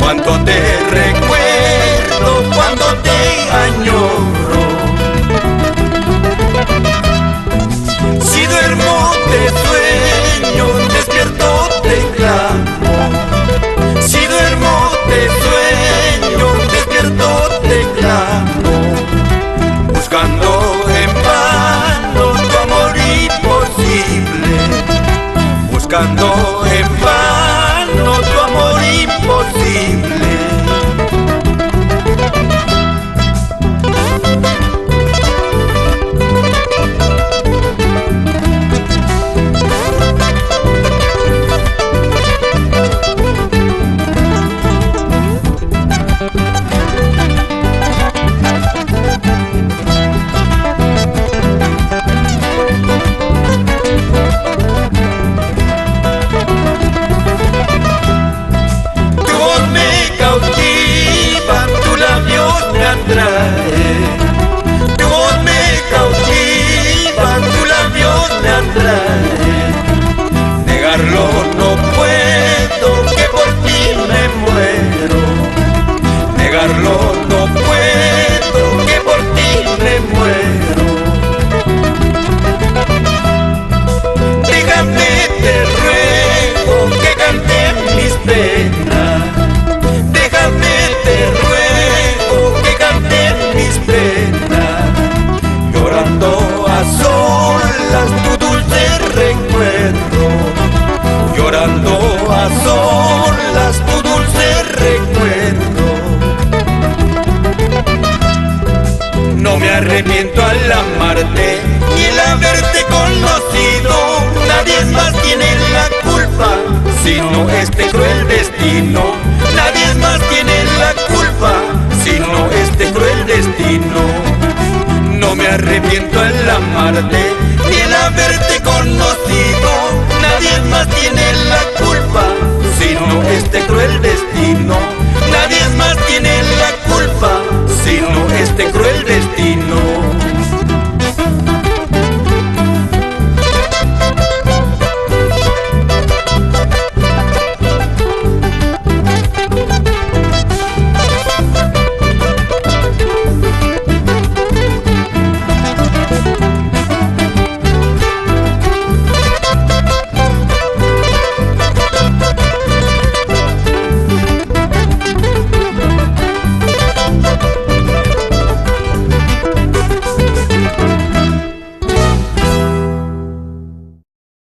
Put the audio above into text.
cuánto te recuerdo, cuánto te añoro. Si duermo te sueño, despierto te clamo. Si duermo te sueño, despierto te clamo. Buscando en vano tu amor imposible. Buscando en vano tu amor imposible. Tu voz me cautiva, tu labios me atrae. Negarlo no puedo, que por ti me muero. Negarlo no puedo, que por ti me muero. Déjame te ruego que cante mis penas. Déjame te ruego mis penas, llorando a solas tu dulce recuerdo, llorando a solas tu dulce recuerdo. No me arrepiento al amarte ni el haberte conocido. Nadie más tiene la culpa, sino este cruel destino. Nadie más tiene la culpa, sino este cruel destino. No me arrepiento al amarte ni el haberte conocido. Nadie más tiene la culpa, sino este cruel destino. Nadie más tiene la culpa, sino este cruel destino.